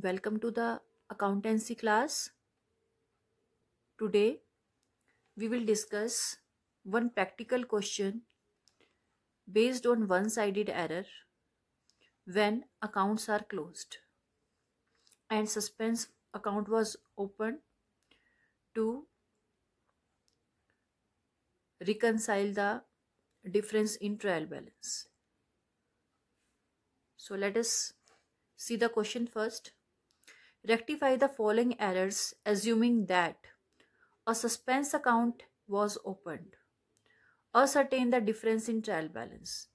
Welcome to the accountancy class. Today we will discuss one practical question based on one-sided error when accounts are closed and suspense account was opened to reconcile the difference in trial balance. So let us see the question first. Rectify the following errors assuming that a suspense account was opened. Ascertain the difference in trial balance.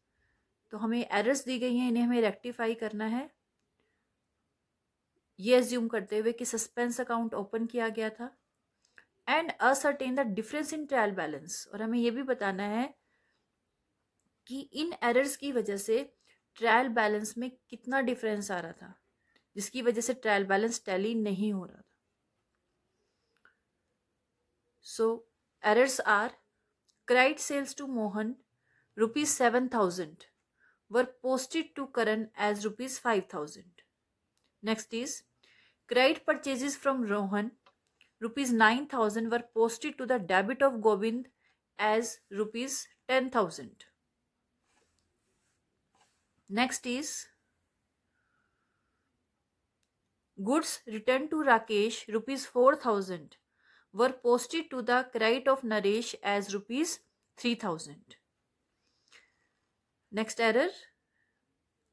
तो हमें errors दी गई हैं, इन्हें हमें rectify करना है ये assume करते हुए कि सस्पेंस अकाउंट ओपन किया गया था and ascertain the difference in trial balance, और हमें यह भी बताना है कि इन एरर्स की वजह से ट्रायल बैलेंस में कितना डिफरेंस आ रहा था जिसकी वजह से ट्रायल बैलेंस टैली नहीं हो रहा था. So errors are credit sales to Mohan ₹7,000 were posted to Karan as ₹5,000. Next is credit purchases from Rohan ₹9,000 were posted to the debit of Govind as ₹10,000. Next is goods returned to Rakesh ₹4,000 were posted to the credit of Naresh as ₹3,000. Next error,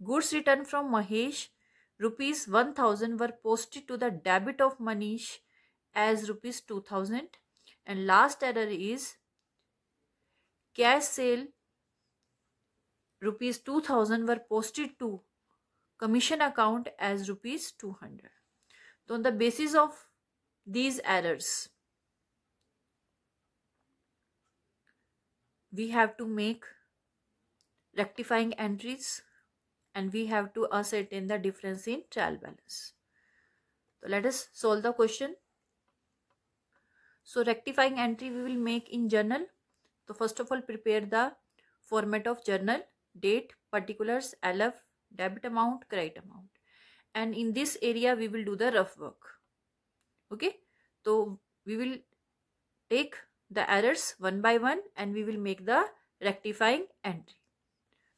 goods returned from Mahesh ₹1,000 were posted to the debit of Manish as ₹2,000. And last error is cash sale ₹2,000 were posted to commission account as ₹200. So on the basis of these errors, we have to make rectifying entries and we have to ascertain the difference in trial balance. So let us solve the question. So rectifying entry we will make in journal. So first of all, prepare the format of journal: date, particulars, LF, debit amount, credit amount. And in this area we will do the rough work. Okay, so we will take the errors one by one and we will make the rectifying entry.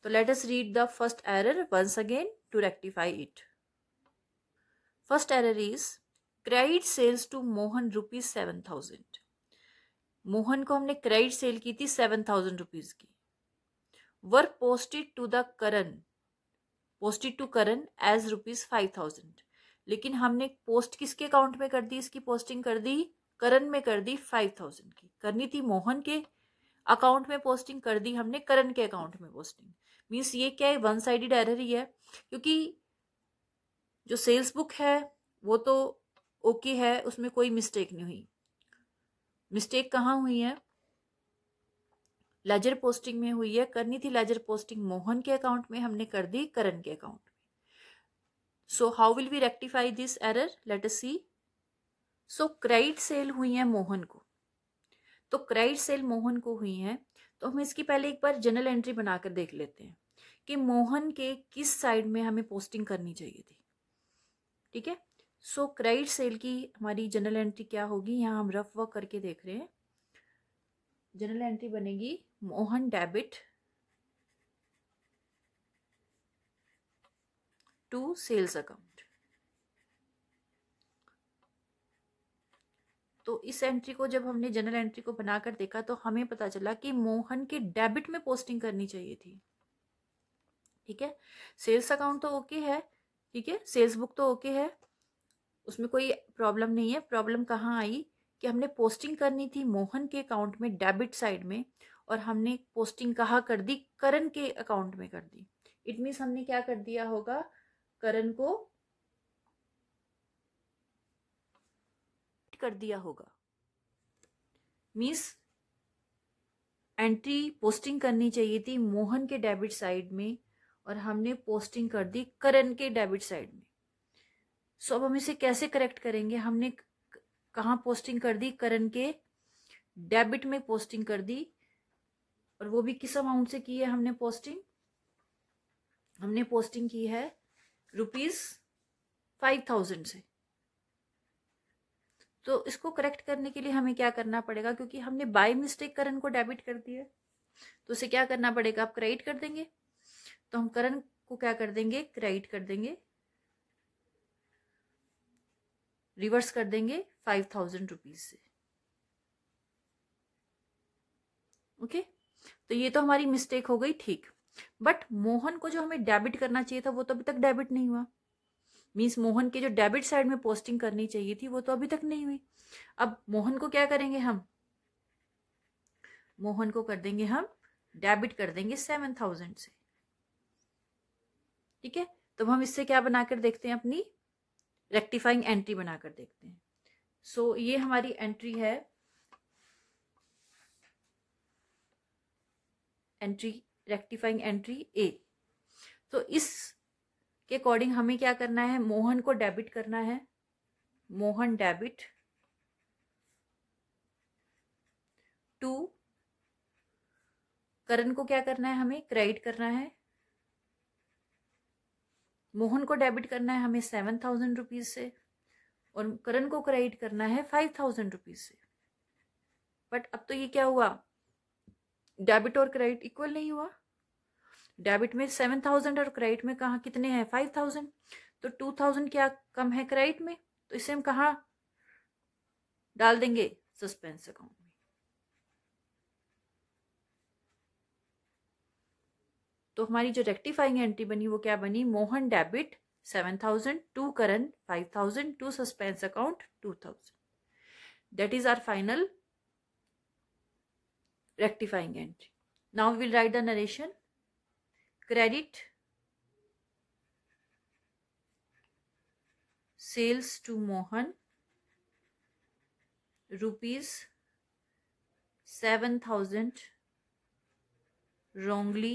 So let us read the first error once again to rectify it. First error is credit sales to Mohan ₹7,000. Mohan को हमने credit sale की थी ₹7,000 की. Were posted to the Karan as ₹5,000. लेकिन हमने post किसके account में कर दी? इसकी पोस्टिंग कर दी करण में, कर दी 5,000 की. करनी थी मोहन के अकाउंट में पोस्टिंग, कर दी हमने करण के अकाउंट में पोस्टिंग. मीन्स ये क्या है? वन साइडेड एरर ही है, क्योंकि जो सेल्स बुक है वो तो ओके है, उसमें कोई मिस्टेक नहीं हुई. मिस्टेक कहाँ हुई है? लेजर पोस्टिंग में हुई है. करनी थी लेजर पोस्टिंग मोहन के अकाउंट में, हमने कर दी करण के अकाउंट में. So how will we rectify this error? Let us see. So credit sale हुई है मोहन को, तो क्रेडिट सेल मोहन को हुई है, तो हम इसकी पहले एक बार जनरल एंट्री बनाकर देख लेते हैं कि मोहन के किस साइड में हमें पोस्टिंग करनी चाहिए थी. ठीक है, सो क्रेडिट सेल की हमारी जनरल एंट्री क्या होगी? यहाँ हम रफ वर्क करके देख रहे हैं. जनरल एंट्री बनेगी Mohan debit to sales account. तो इस एंट्री को जब हमने जनरल एंट्री को बनाकर देखा तो हमें पता चला कि मोहन के डेबिट में पोस्टिंग करनी चाहिए थी. ठीक है, सेल्स अकाउंट तो ओके है, ठीक है, सेल्स बुक तो ओके है, उसमें कोई प्रॉब्लम नहीं है. प्रॉब्लम कहाँ आई कि हमने पोस्टिंग करनी थी मोहन के अकाउंट में डेबिट साइड में, और हमने पोस्टिंग कहाँ कर दी? करण के अकाउंट में कर दी. इट मीन्स हमने क्या कर दिया होगा? करण को कर दिया होगा. मीन्स एंट्री पोस्टिंग करनी चाहिए थी मोहन के डेबिट साइड में और हमने पोस्टिंग कर दी करण के डेबिट साइड में. सो अब हम इसे कैसे करेक्ट करेंगे? हमने कहाँ पोस्टिंग कर दी? करण के डेबिट में पोस्टिंग कर दी, और वो भी किस अमाउंट से की है हमने पोस्टिंग? हमने पोस्टिंग की है 5000 से। तो इसको करेक्ट करने के लिए हमें क्या करना पड़ेगा, क्योंकि हमने बाय मिस्टेक करण को डेबिट कर दिया तो उसे क्या करना पड़ेगा, आप क्रेडिट कर देंगे। तो हम करण को क्या कर देंगे, क्रेडिट कर देंगे, रिवर्स कर देंगे 5000 रुपीज से। ओके, तो ये तो हमारी मिस्टेक हो गई, ठीक। बट मोहन को जो हमें डेबिट करना चाहिए था वो तो अभी तक डेबिट नहीं हुआ। मीन्स मोहन के जो डेबिट साइड में पोस्टिंग करनी चाहिए थी वो तो अभी तक नहीं हुई। अब मोहन को क्या करेंगे हम, मोहन को कर देंगे हम डेबिट कर देंगे 7000 से। ठीक है, तो हम इससे क्या बनाकर देखते हैं, अपनी रेक्टिफाइंग एंट्री बनाकर देखते हैं। सो ये हमारी एंट्री है, एंट्री रेक्टिफाइंग एंट्री ए। तो इस के अकॉर्डिंग हमें क्या करना है, मोहन को डेबिट करना है, मोहन डेबिट टू, करण को क्या करना है, हमें क्रेडिट करना है। मोहन को डेबिट करना है हमें 7000 रुपीज से और करण को क्रेडिट करना है 5000 रुपीज से। बट अब तो ये क्या हुआ, डेबिट और क्रेडिट इक्वल नहीं हुआ। डेबिट में 7000 और क्रेडिट में कहाँ कितने हैं, 5000। तो 2000 क्या कम है क्रेडिट में, तो इसे हम कहाँ डाल देंगे, सस्पेंस अकाउंट में। तो हमारी जो रेक्टिफाइंग एंट्री बनी वो क्या बनी, Mohan debit 7000 to Karan 5000 to suspense account 2000। That is our final rectifying entry. Now we will write the narration. Credit sales to Mohan rupees 7000 wrongly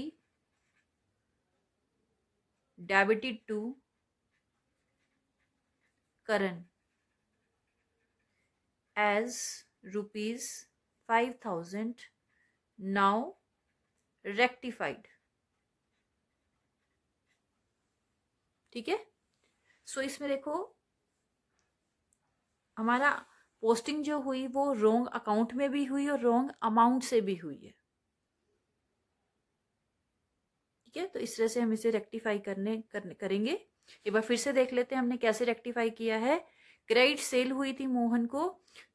debited to Karan as rupees 5000 now rectified. ठीक है, सो इसमें देखो हमारा posting जो हुई वो wrong account में भी हुई और रॉन्ग अमाउंट से भी हुई है। ठीक है, तो इस तरह से हम इसे रेक्टिफाई करेंगे। एक बार फिर से देख लेते हैं हमने कैसे रेक्टिफाई किया है। क्रेडिट सेल हुई थी मोहन को,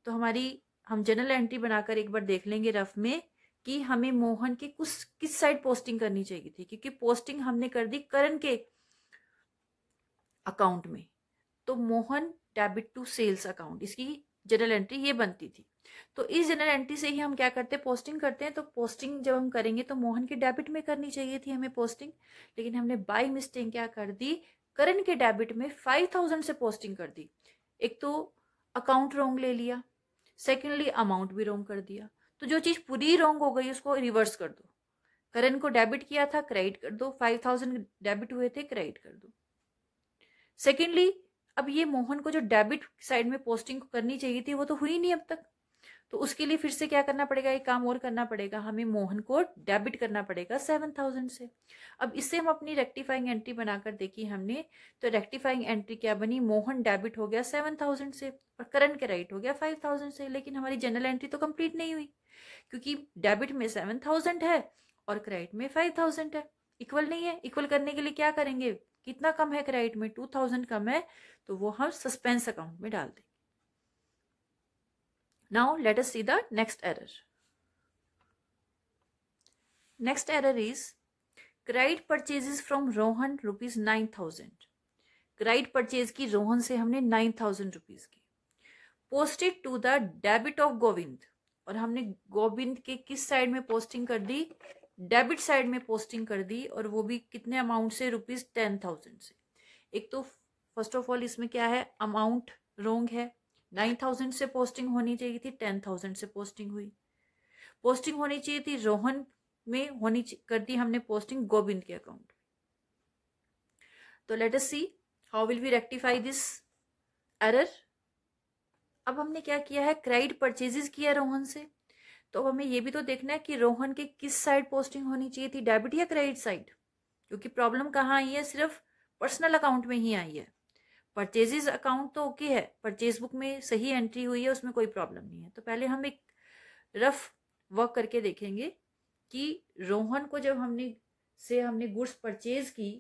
तो हम जनरल एंट्री बनाकर एक बार देख लेंगे रफ में कि हमें मोहन की किस साइड पोस्टिंग करनी चाहिए थी, क्योंकि पोस्टिंग हमने कर दी करण के अकाउंट में। तो Mohan debit to sales account, इसकी जनरल एंट्री ये बनती थी। तो इस जनरल एंट्री से ही हम क्या करते हैं, पोस्टिंग करते हैं। तो पोस्टिंग जब हम करेंगे तो मोहन के डेबिट में करनी चाहिए थी हमें पोस्टिंग, लेकिन हमने बाय मिस्टेक क्या कर दी, करण के डेबिट में 5000 से पोस्टिंग कर दी। एक तो अकाउंट रॉन्ग ले लिया, सेकेंडली अमाउंट भी रॉन्ग कर दिया। तो जो चीज पूरी रॉन्ग हो गई उसको रिवर्स कर दो। करण को डेबिट किया था, क्रेडिट कर दो, 5000 डेबिट हुए थे, क्रेडिट कर दो। सेकेंडली अब ये मोहन को जो डेबिट साइड में पोस्टिंग करनी चाहिए थी वो तो हुई नहीं अब तक, तो उसके लिए फिर से क्या करना पड़ेगा, एक काम और करना पड़ेगा, हमें मोहन को डेबिट करना पड़ेगा 7000 से। अब इससे हम अपनी रेक्टिफाइंग एंट्री बनाकर देखी हमने, तो रेक्टिफाइंग एंट्री क्या बनी, मोहन डेबिट हो गया 7000 से और करण क्रेडिट हो गया 5000 से। लेकिन हमारी जनरल एंट्री तो कंप्लीट नहीं हुई, क्योंकि डेबिट में 7000 है और क्रेडिट में 5000 है, इक्वल नहीं है। इक्वल करने के लिए क्या करेंगे, कितना कम है क्रेडिट में, 2000 कम है, तो वो हम सस्पेंस अकाउंट में डाल देंगे। Now let us see the next error. Next error is credit purchases from Rohan rupees 9000. Credit purchase की रोहन से हमने 9000 रुपीज की, posted to the debit of Govind, और हमने गोविंद के किस साइड में पोस्टिंग कर दी, डेबिट साइड में पोस्टिंग कर दी, और वो भी कितने अमाउंट से, रुपीज 10000 से। एक तो फर्स्ट ऑफ ऑल इसमें क्या है, अमाउंट रॉन्ग है, 9000 से पोस्टिंग होनी चाहिए थी, 10000 से पोस्टिंग हुई। पोस्टिंग होनी चाहिए थी रोहन में, कर दी हमने पोस्टिंग गोविंद के अकाउंट। तो let us see how will we rectify this error. अब हमने क्या किया है, क्रेडिट परचेजेस किया रोहन से, तो हमें ये भी तो देखना है कि रोहन के किस साइड पोस्टिंग होनी चाहिए थी, डेबिट या क्रेडिट साइड, क्योंकि प्रॉब्लम कहाँ आई है, सिर्फ पर्सनल अकाउंट में ही आई है। परचेजेस अकाउंट तो ओके है, परचेज बुक में सही एंट्री हुई है, उसमें कोई प्रॉब्लम नहीं है। तो पहले हम एक रफ वर्क करके देखेंगे कि रोहन को जब हमने गुड्स परचेज की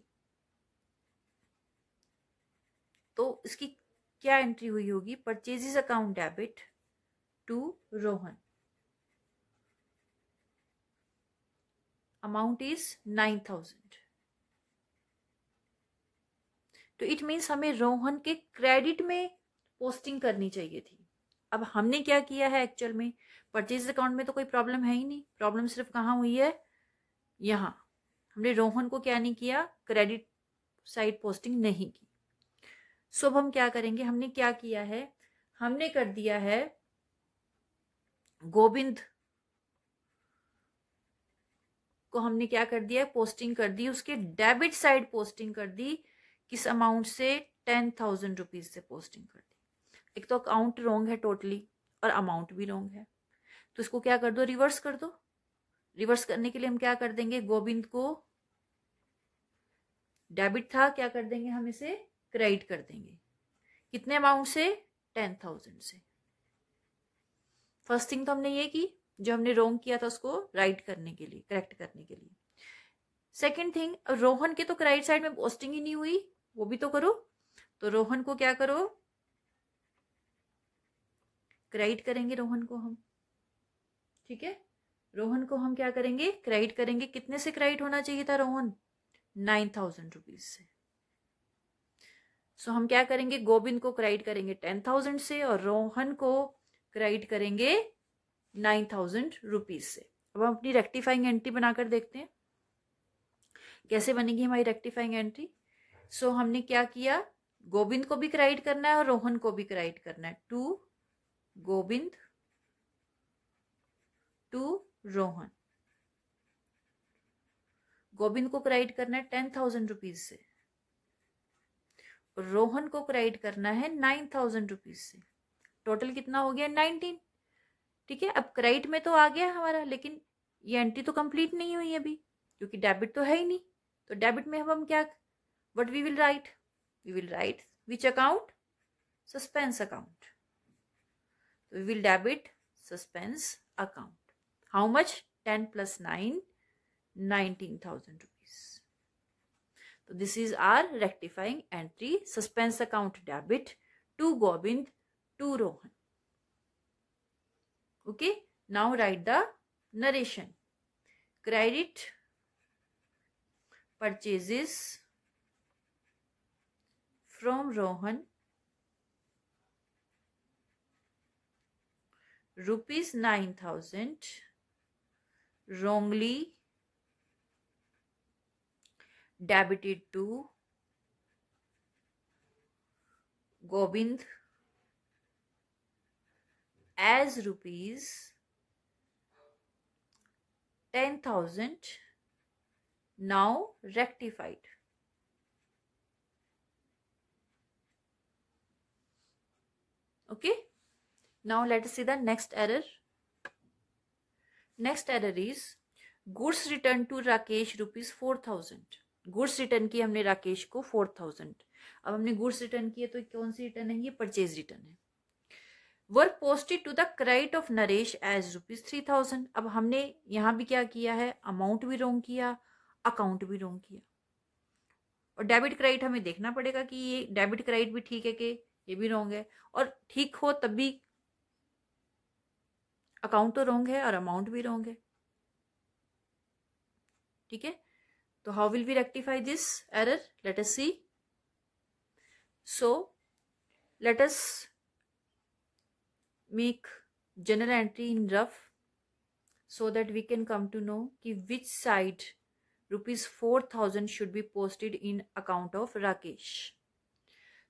तो इसकी क्या एंट्री हुई होगी। Purchases account debit to Rohan, amount is 9,000। तो इट मीन्स हमें रोहन के क्रेडिट में पोस्टिंग करनी चाहिए थी। अब हमने क्या किया है एक्चुअल में, परचेज अकाउंट में तो कोई प्रॉब्लम है ही नहीं, प्रॉब्लम सिर्फ कहाँ हुई है, यहाँ हमने रोहन को क्या नहीं किया, क्रेडिट साइड पोस्टिंग नहीं की। सो अब हम क्या करेंगे, हमने क्या किया है, हमने कर दिया है गोविंद को हमने क्या कर दिया, पोस्टिंग कर दी, उसके डेबिट साइड पोस्टिंग कर दी, किस अमाउंट से, 10,000 रुपीज से पोस्टिंग कर दी। एक तो अकाउंट रॉन्ग है टोटली और अमाउंट भी रॉन्ग है, तो इसको क्या कर दो, रिवर्स कर दो। रिवर्स करने के लिए हम क्या कर देंगे, गोविंद को डेबिट था, क्या कर देंगे, हम इसे क्रेडिट कर देंगे। कितने अमाउंट से, 10,000 से। फर्स्ट थिंग तो हमने ये की, जो हमने रॉन्ग किया था उसको राइट करने के लिए, करेक्ट करने के लिए। सेकंड थिंग, रोहन के तो क्रेडिट साइड में पोस्टिंग ही नहीं हुई, वो भी तो करो। तो रोहन को क्या करो, क्रेडिट करेंगे रोहन को हम, ठीक है। रोहन को हम क्या करेंगे, क्रेडिट करेंगे। कितने से क्रेडिट होना चाहिए था रोहन, 9,000 रुपीज से। सो हम क्या करेंगे, गोविंद को क्रेडिट करेंगे 10,000 से और रोहन को क्रेडिट करेंगे 9,000 रुपीज से। अब हम अपनी रेक्टिफाइंग एंट्री बनाकर देखते हैं कैसे बनेगी हमारी रेक्टिफाइंग एंट्री। सो हमने क्या किया, गोविंद को भी क्रेडिट करना है और रोहन को भी क्रेडिट करना है, टू गोविंद टू रोहन। गोविंद को क्रेडिट करना है 10,000 रुपीज से, रोहन को क्रेडिट करना है 9,000 रुपीज से। टोटल कितना हो गया, 19। ठीक है, अब क्रेडिट में तो आ गया हमारा, लेकिन ये एंट्री तो कंप्लीट नहीं हुई अभी, क्योंकि डेबिट तो है ही नहीं। तो डेबिट में हम क्या, what we will write, we will write which account, suspense account. We will debit suspense account. How much, 10 + 9, 19,000 rupees. So this is our rectifying entry, suspense account debit to Govind to Rohan. Okay, now write the narration. Credit purchases from Rohan rupees 9,000 wrongly debited to Govind as rupees 10,000, now rectified. Okay, now let us see the next error. Next error is goods returned to Rakesh rupees 4,000. Goods return की हमने राकेश को 4,000। अब हमने goods return किए तो कौन सी return है, ये परचेज रिटर्न है। Were posted to the credit of Naresh as rupees 3,000। अब हमने यहाँ भी क्या किया है, अमाउंट भी रॉन्ग किया, अकाउंट भी रॉन्ग किया। और डेबिट क्रेडिट हमें देखना पड़ेगा कि ये डेबिट क्रेडिट भी ठीक है कि ये भी रॉन्ग है, और ठीक हो तब भी अकाउंट तो रॉन्ग है और अमाउंट भी रॉन्ग है। ठीक है, तो how will we rectify this error? Let us see. So let us make journal entry in rough so that we can come to know कि which side rupees 4,000 should be posted in account of Rakesh.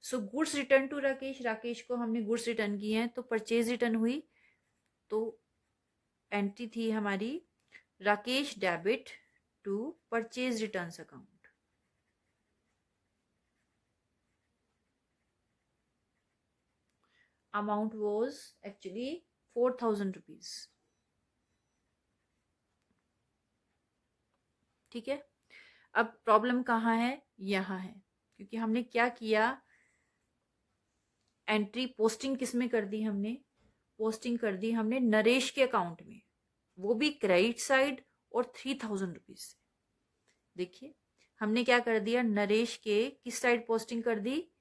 So goods return to Rakesh, Rakesh को हमने goods return किए हैं तो purchase return हुई, तो entry थी हमारी Rakesh debit to purchase returns account. Amount was actually 4,000 rupees. ठीक है, अब प्रॉब्लम कहाँ है, यहाँ है, क्योंकि हमने क्या किया, एंट्री पोस्टिंग किस में कर दी हमने, पोस्टिंग कर दी हमने नरेश के अकाउंट में, वो भी क्रेडिट साइड और 3000 रुपीज से। देखिए हमने क्या कर दिया, नरेश के किस साइड पोस्टिंग कर दी,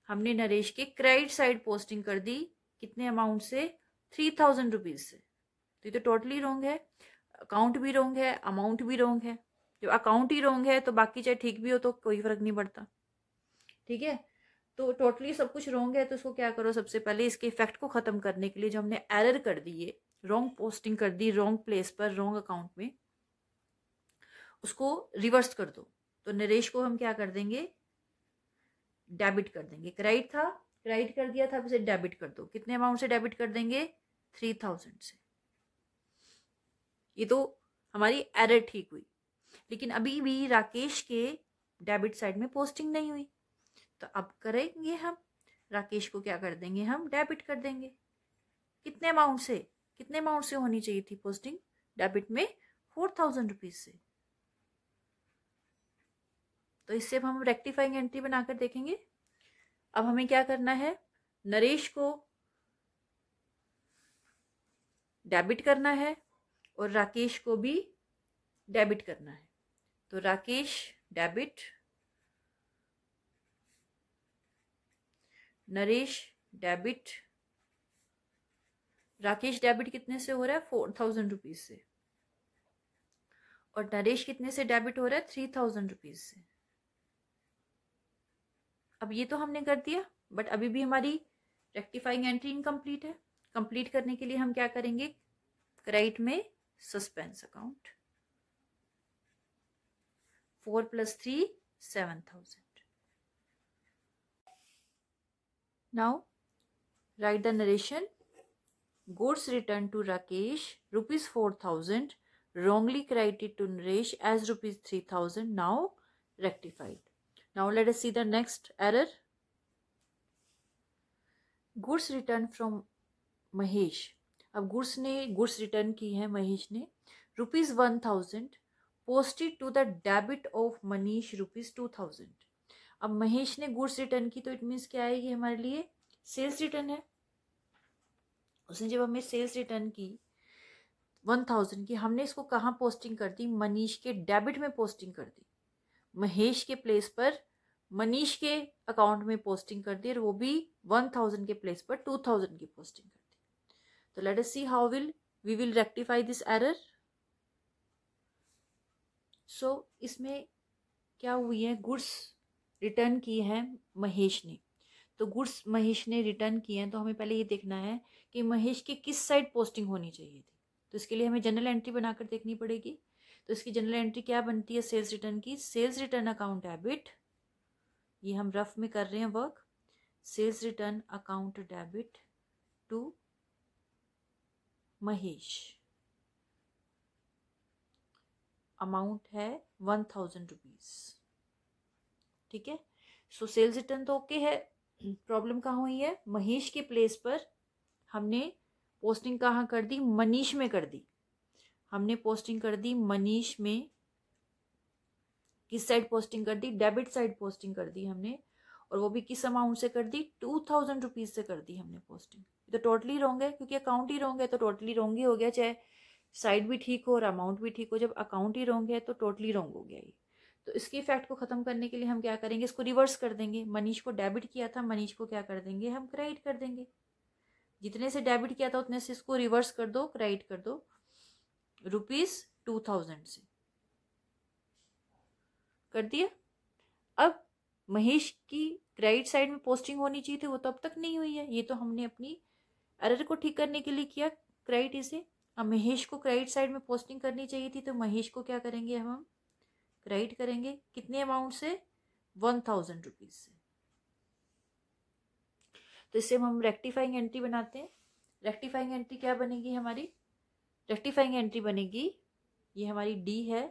हमने नरेश के क्रेडिट साइड पोस्टिंग कर दी, कितने अमाउंट से, 3000 रुपीज से। तो ये तो टोटली रॉन्ग है, अकाउंट भी रॉन्ग है, अमाउंट भी रॉन्ग है। जो अकाउंट ही रॉन्ग है तो बाकी चाहे ठीक भी हो तो कोई फर्क नहीं पड़ता, ठीक है। तो टोटली सब कुछ रॉन्ग है, तो इसको क्या करो, सबसे पहले इसके इफेक्ट को खत्म करने के लिए जो हमने एरर कर दी है, रॉन्ग पोस्टिंग कर दी रॉन्ग प्लेस पर रॉन्ग अकाउंट में, उसको रिवर्स कर दो। तो नरेश को हम क्या कर देंगे, डेबिट कर देंगे। क्रेडिट था, क्रेडिट कर दिया था, अब इसे डेबिट कर दो। कितने अमाउंट से डेबिट कर देंगे, 3000 से। ये तो हमारी एरर ठीक हुई, लेकिन अभी भी राकेश के डेबिट साइड में पोस्टिंग नहीं हुई। तो अब करेंगे हम, राकेश को क्या कर देंगे, हम डेबिट कर देंगे। कितने अमाउंट से, कितने अमाउंट से होनी चाहिए थी पोस्टिंग डेबिट में, 4000 रुपीज से। तो इससे अब हम रेक्टिफाइंग एंट्री बनाकर देखेंगे। अब हमें क्या करना है, नरेश को डेबिट करना है और राकेश को भी डेबिट करना है। तो Rakesh debit, Naresh debit. Rakesh debit कितने से हो रहा है, 4000 रुपीज से, और नरेश कितने से डेबिट हो रहा है, 3000 रुपीज से। अब ये तो हमने कर दिया, बट अभी भी हमारी रेक्टिफाइंग एंट्री इनकम्प्लीट है। कंप्लीट करने के लिए हम क्या करेंगे, क्रेडिट में suspense account, 4 + 3 7000। Now write the narration. Goods returned to Rakesh ₹4000, wrongly credited to Naresh as ₹3000, now rectified. Now let us see the next error. Goods returned from Mahesh. अब goods return की है महेश ने, ₹1000 posted to the debit of Manish ₹2000। अब महेश ने goods return की तो it means क्या है, ये हमारे लिए सेल्स रिटर्न है। उसने जब हमें सेल्स रिटर्न की 1000 की, हमने इसको कहाँ पोस्टिंग कर दी, मनीष के डेबिट में पोस्टिंग कर दी। महेश के प्लेस पर मनीष के अकाउंट में पोस्टिंग कर दी, और वो भी 1000 के प्लेस पर 2000 की पोस्टिंग कर दी। तो let us see how we will rectify this error. So इसमें क्या हुई है, गुड्स रिटर्न की है महेश ने, तो गुड्स महेश ने रिटर्न किए हैं, तो हमें पहले ये देखना है कि महेश की किस साइड पोस्टिंग होनी चाहिए थी। तो इसके लिए हमें जनरल एंट्री बनाकर देखनी पड़ेगी। तो इसकी जनरल एंट्री क्या बनती है, सेल्स रिटर्न की, सेल्स रिटर्न अकाउंट डेबिट, ये हम रफ में कर रहे हैं work, sales return account debit to Mahesh, amount है 1000 रुपीज, ठीक है। सो सेल्स रिटर्न तो ओके है, प्रॉब्लम कहाँ हुई है, महेश के प्लेस पर हमने पोस्टिंग कहाँ कर दी, मनीष में कर दी। हमने पोस्टिंग कर दी मनीष में, किस साइड पोस्टिंग कर दी, डेबिट साइड पोस्टिंग कर दी हमने, और वो भी किस अमाउंट से कर दी, 2000 रुपीज से कर दी हमने पोस्टिंग। तो टोटली रॉन्ग है, क्योंकि अकाउंट ही रॉन्ग है तो टोटली रॉन्ग ही हो गया, चाहे साइड भी ठीक हो और अमाउंट भी ठीक हो। जब अकाउंट ही रॉन्ग है तो टोटली रॉन्ग हो गया ये। तो इसके इफेक्ट को खत्म करने के लिए हम क्या करेंगे, इसको रिवर्स कर देंगे। मनीष को डेबिट किया था, मनीष को क्या कर देंगे, हम क्रेडिट कर देंगे। जितने से डेबिट किया था उतने से इसको रिवर्स कर दो, क्रेडिट कर दो ₹2000 से, कर दिया। अब महेश की क्रेडिट साइड में पोस्टिंग होनी चाहिए थी, वो तो अब तक नहीं हुई है। ये तो हमने अपनी एरर को ठीक करने के लिए किया क्रेडिट इसे। अब महेश को क्रेडिट साइड में पोस्टिंग करनी चाहिए थी, तो महेश को क्या करेंगे, हम क्रेडिट करेंगे। कितने अमाउंट से, 1000 रुपीज से। तो इससे हम रेक्टिफाइंग एंट्री बनाते हैं। रेक्टिफाइंग एंट्री क्या बनेगी हमारी, रेक्टिफाइंग एंट्री बनेगी, ये हमारी डी है।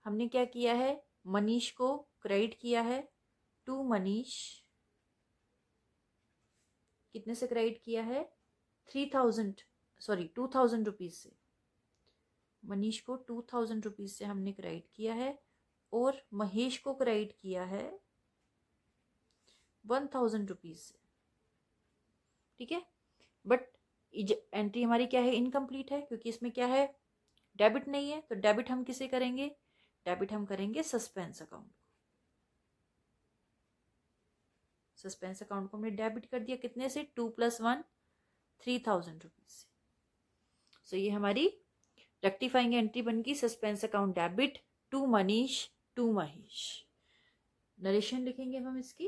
हमने क्या किया है, मनीष को क्रेडिट किया है टू मनीष, कितने से क्रेडिट किया है, 2000 रुपीज से। मनीष को 2000 रुपीज से हमने क्रेडिट किया है, और महेश को क्रेडिट किया है ₹1000 से, ठीक है। बट एंट्री हमारी क्या है, इनकम्प्लीट है, क्योंकि इसमें क्या है, डेबिट नहीं है। तो डेबिट हम किसे करेंगे, डेबिट हम करेंगे सस्पेंस अकाउंट। सस्पेंस अकाउंट को हमने डेबिट कर दिया कितने से, 2 + 1 ₹3000 से। सो ये हमारी रेक्टिफाइंग एंट्री बन गई, suspense account debit to Manish to Mahesh. Narration लिखेंगे हम इसकी,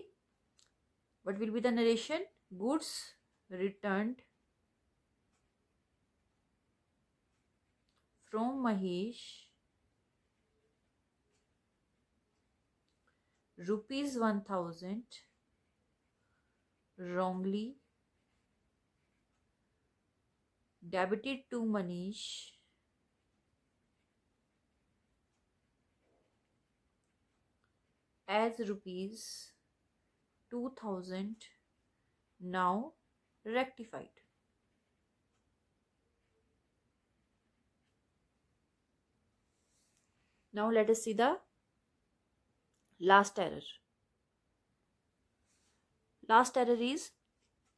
what will be the narration, goods returned from Mahesh ₹1000 wrongly debited to Manish as ₹2000 now rectified. Now let us see the last error. Last error is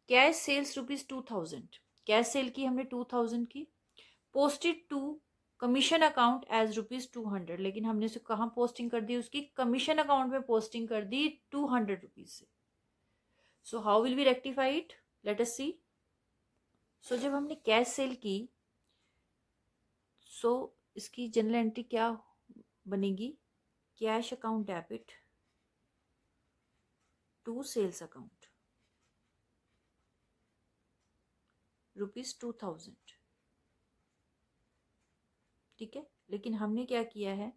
cash sales ₹2000. Cash sale की हमने 2000 की, posted to commission account as ₹200, लेकिन हमने उसे कहाँ posting कर दी, उसकी commission account में पोस्टिंग कर दी ₹200 से। So how will be rectified, let us see. So जब हमने कैश सेल की, सो इसकी जनरल एंट्री क्या बनेगी, cash account debit to sales account ₹2000, ठीक है। लेकिन हमने क्या किया है,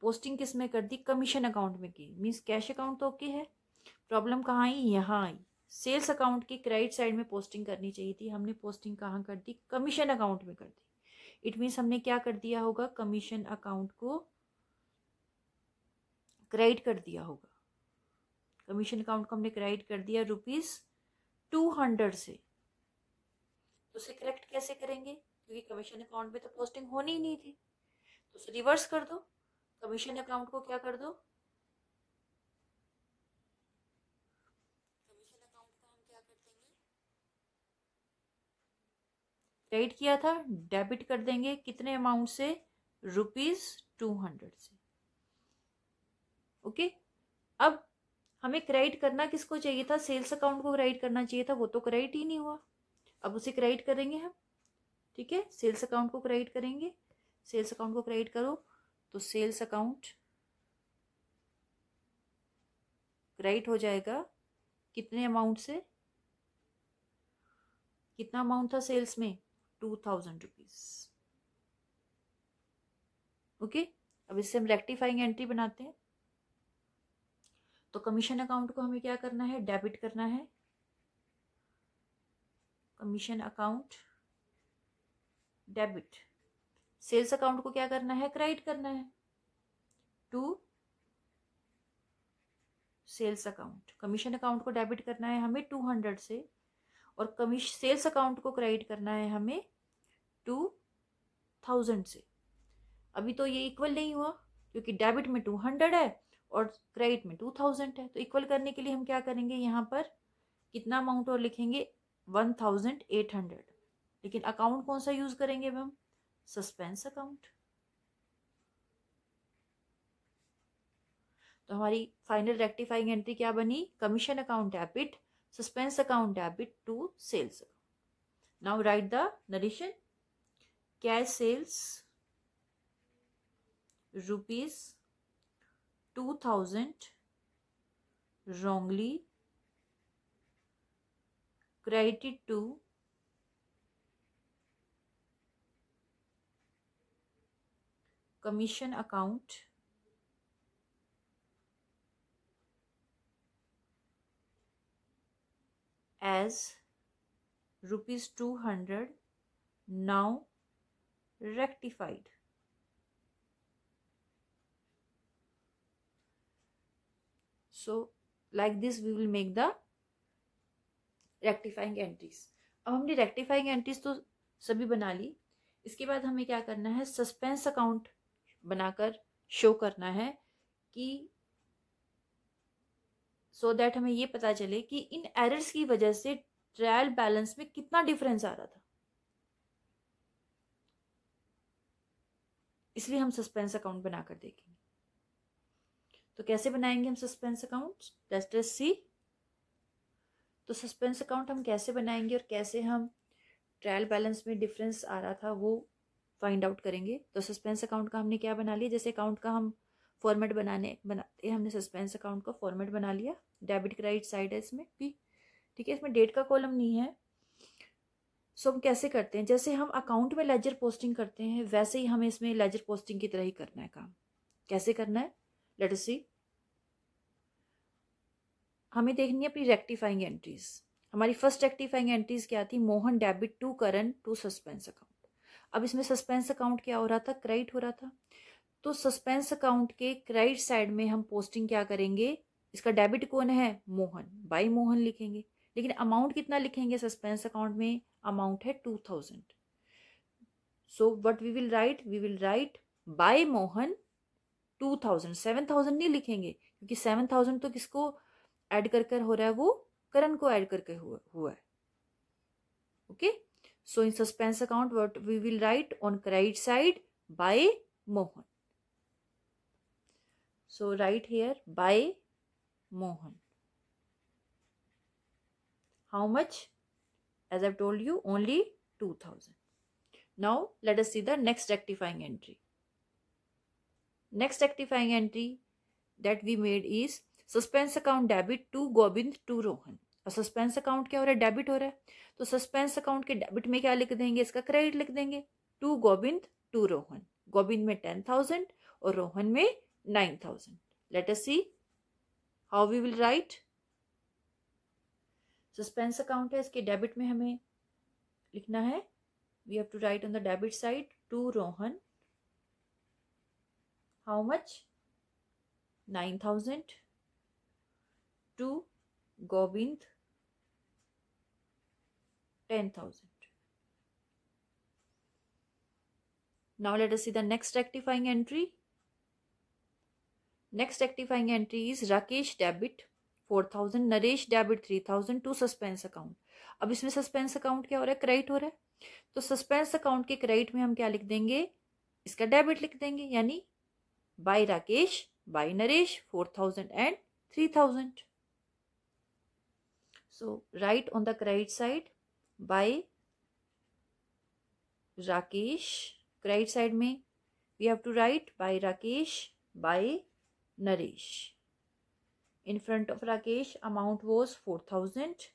पोस्टिंग किस में कर दी, कमीशन अकाउंट में की, मींस कैश अकाउंट तो ओके है। प्रॉब्लम कहाँ आई, यहाँ आई, सेल्स अकाउंट की क्रेडिट साइड में पोस्टिंग करनी चाहिए थी, हमने पोस्टिंग कहाँ कर दी, कमीशन अकाउंट में कर दी। इट मीन्स हमने क्या कर दिया होगा, कमीशन अकाउंट को क्रेडिट कर दिया होगा। कमीशन अकाउंट को हमने क्रेडिट कर दिया ₹200 से। तो उसे करेक्ट कैसे करेंगे, क्योंकि कमीशन अकाउंट में तो पोस्टिंग होनी ही नहीं थी, तो उसे रिवर्स कर दो, कमीशन अकाउंट को क्या कर दो, कमीशन अकाउंट को हम क्या कर देंगे, क्रेडिट किया था, डेबिट कर देंगे कितने अमाउंट से, ₹200 से, ओके। अब हमें क्रेडिट करना किसको चाहिए था, सेल्स अकाउंट को क्रेडिट करना चाहिए था, वो तो क्रेडिट ही नहीं हुआ। अब उसे क्रेडिट करेंगे हम, ठीक है, सेल्स अकाउंट को क्रेडिट करेंगे। सेल्स अकाउंट को क्रेडिट करो तो सेल्स अकाउंट क्रेडिट हो जाएगा कितने अमाउंट से, कितना अमाउंट था सेल्स में, ₹2000, ओके। अब इससे हम रेक्टिफाइंग एंट्री बनाते हैं। तो कमीशन अकाउंट को हमें क्या करना है, डेबिट करना है, commission account debit. Sales account को क्या करना है, क्रेडिट करना है to sales account. Commission account को डेबिट करना है हमें 200 से, और सेल्स अकाउंट को क्रेडिट करना है हमें 2000 से। अभी तो ये इक्वल नहीं हुआ, क्योंकि डेबिट में 200 है और क्रेडिट में 2000 है। तो इक्वल करने के लिए हम क्या करेंगे, यहाँ पर कितना अमाउंट और लिखेंगे, 1800। लेकिन अकाउंट कौन सा यूज करेंगे अब हम, सस्पेंस अकाउंट। तो हमारी फाइनल रेक्टिफाइंग एंट्री क्या बनी, commission account debit, suspense account debit to sales. Now write the narration, cash sales ₹2000 wrongly credited to commission account as ₹200 now rectified. So like this we will make the rectifying entries. अब हमने rectifying entries तो सभी बना ली, इसके बाद हमें क्या करना है, सस्पेंस अकाउंट बनाकर शो करना है कि सो दैट हमें ये पता चले कि इन एरर्स की वजह से ट्रायल बैलेंस में कितना डिफरेंस आ रहा था। इसलिए हम सस्पेंस अकाउंट बनाकर देखेंगे। तो कैसे बनाएंगे हम suspense account, let's just see. तो सस्पेंस अकाउंट हम कैसे बनाएंगे और कैसे हम ट्रायल बैलेंस में डिफरेंस आ रहा था वो फाइंड आउट करेंगे। तो सस्पेंस अकाउंट का हमने क्या बना लिया, जैसे अकाउंट का हम फॉर्मेट बनाते हैं, हमने सस्पेंस अकाउंट का फॉर्मेट बना लिया। डेबिट क्रेडिट साइड है इसमें भी, ठीक है, इसमें डेट का कॉलम नहीं है। सो हम कैसे करते हैं, जैसे हम अकाउंट में लेजर पोस्टिंग करते हैं वैसे ही हमें इसमें लेजर पोस्टिंग की तरह ही करना है काम। कैसे करना है, लेट अस सी। हमें देखनी है अपनी रेक्टिफाइंग एंट्रीज। हमारी फर्स्ट रेक्टिफाइंग एंट्रीज क्या थी, Mohan debit to Karan to suspense account. अब इसमें सस्पेंस अकाउंट क्या हो रहा था, क्रेडिट हो रहा था। तो सस्पेंस अकाउंट के क्रेडिट साइड में हम पोस्टिंग क्या करेंगे, इसका डेबिट कौन है, मोहन, बाय मोहन लिखेंगे। लेकिन अमाउंट कितना लिखेंगे सस्पेंस अकाउंट में, अमाउंट है 2000। So what we will write, we will write by Mohan 2000। 7000 नहीं लिखेंगे क्योंकि 7000 तो किसको ऐड कर हो रहा है, वो करण को ऐड करके हुआ है। Okay, so in suspense account what we will write on credit side by Mohan. So write here by Mohan. How much? As I've told you, only 2000. Now let us see the next rectifying entry. Next rectifying entry that we made is suspense account debit to Gobind to Rohan. और suspense account क्या हो रहा है, debit हो रहा है। तो suspense account के डेबिट में क्या लिख देंगे, इसका क्रेडिट लिख देंगे, टू गोविंद टू रोहन। गोविंद में 10,000 और रोहन में 9,000। Let us see how we will write. Suspense account है, इसके डेबिट में हमें लिखना है, we have to write on the debit side to Rohan how much, 9,000, to Govind 10,000. Now let us see the next rectifying entry. Next rectifying entry is Rakesh debit 4,000, Naresh debit 3,000 to suspense account. अब इसमें suspense account क्या हो रहा है, credit हो रहा है। तो सस्पेंस अकाउंट के क्रेडिट में हम क्या लिख देंगे, इसका डेबिट लिख देंगे, यानी by Rakesh by Naresh 4,000 and 3,000। So write on the credit side by Rakesh, credit side में we have to write by Rakesh by Naresh. In front of Rakesh amount was 4,000.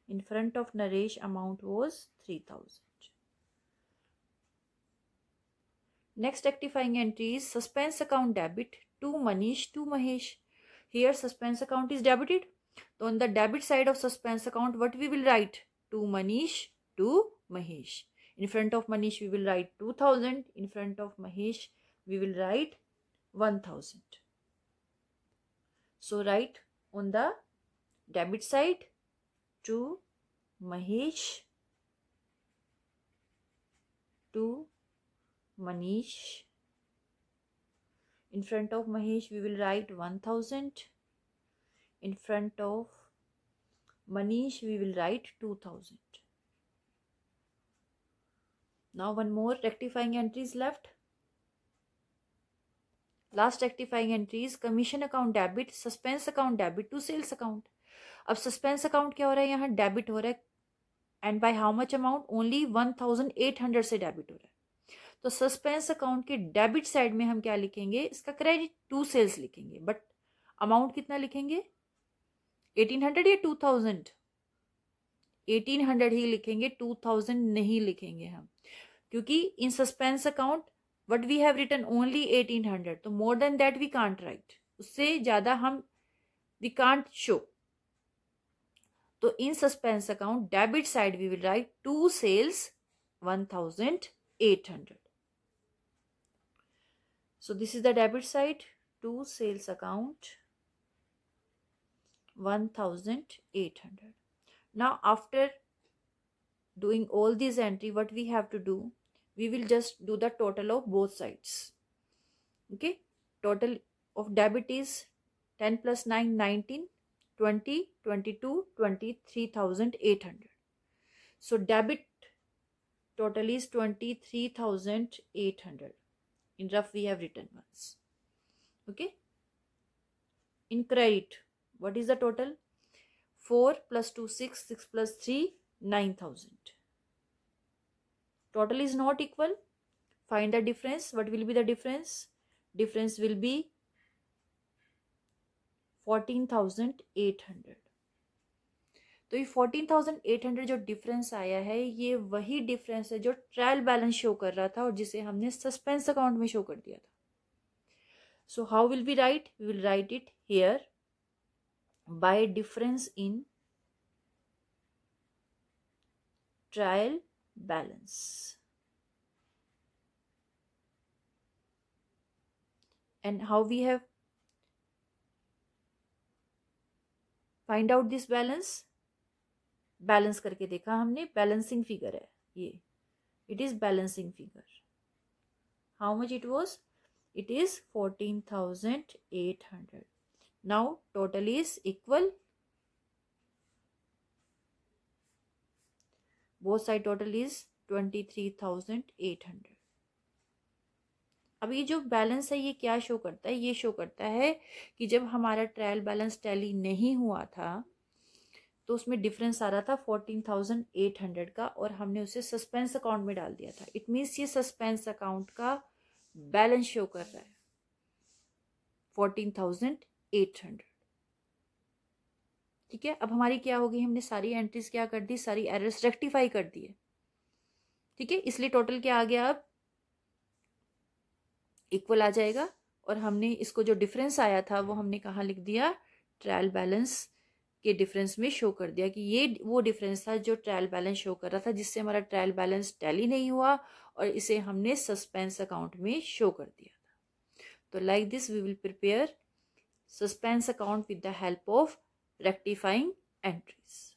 In front of Naresh amount was 3,000. Next rectifying entry is suspense account debit to Manish to Mahesh. Here suspense account is debited. So on the debit side of suspense account what we will write, to Manish to Mahesh. In front of Manish we will write 2,000. In front of Mahesh we will write 1,000. So write on the debit side to Mahesh to Manish. In front of Mahesh we will write 1,000. In front of Manish we will write 2,000. Now one more rectifying entry is left. Last rectifying entry is commission account debit, suspense account debit to sales account. अब suspense account क्या हो रहा है, यहाँ debit हो रहा है and by how much amount, only 1,800 से डेबिट हो रहा है। तो सस्पेंस अकाउंट के डेबिट साइड में हम क्या लिखेंगे, इसका क्रेडिट टू सेल्स लिखेंगे, बट अमाउंट कितना लिखेंगे, 1,800 या 2,000, 1,800 ही लिखेंगे, 2,000 नहीं लिखेंगे हम, क्योंकि in suspense account what we have written only 1,800, तो more than that we can't write, उससे ज्यादा हम we can't show। तो in suspense account debit side we will write to sales 1,800. So this is the debit side, to sales account 1,800. Now after doing all these entry what we have to do, we will just do the total of both sides. Okay, total of debit is 10 plus 9, 19, 20, 22, 23,800. So debit total is 23,800. In rough we have written once. Okay. In credit, what is the total? 4 plus 2, 6, 6 plus 3, 9,000. Total is not equal. Find the difference. What will be the difference? Difference will be 14,800. तो ये 14,800 जो difference आया है, ये वही difference है जो trial balance show कर रहा था और जिसे हमने सस्पेंस अकाउंट में शो कर दिया था. So how will be write? We will write it here by difference in trial balance. And how we have find out this balance? Balance करके देखा हमने. बैलेंसिंग फिगर है ये. It is balancing figure. How much it was? It is 14,800. Now total is equal. Both side total is 23,800. अब ये जो balance है ये क्या शो करता है? ये शो करता है कि जब हमारा ट्रायल बैलेंस टैली नहीं हुआ था तो उसमें डिफरेंस आ रहा था 14,800 का और हमने उसे सस्पेंस अकाउंट में डाल दिया था. इट मीन्स ये सस्पेंस अकाउंट का बैलेंस शो कर रहा है 14,800. ठीक है. अब हमारी क्या होगी? हमने सारी एंट्रीज क्या कर दी? सारी एरर्स रेक्टिफाई कर दिए. ठीक है. इसलिए टोटल क्या आ गया? अब इक्वल आ जाएगा. और हमने इसको जो डिफरेंस आया था वो हमने कहाँ लिख दिया? ट्रायल बैलेंस के डिफरेंस में शो कर दिया कि ये वो डिफरेंस था जो ट्रायल बैलेंस शो कर रहा था, जिससे हमारा ट्रायल बैलेंस टैली नहीं हुआ और इसे हमने सस्पेंस अकाउंट में शो कर दिया था. तो like this we will prepare suspense account with the help of rectifying entries.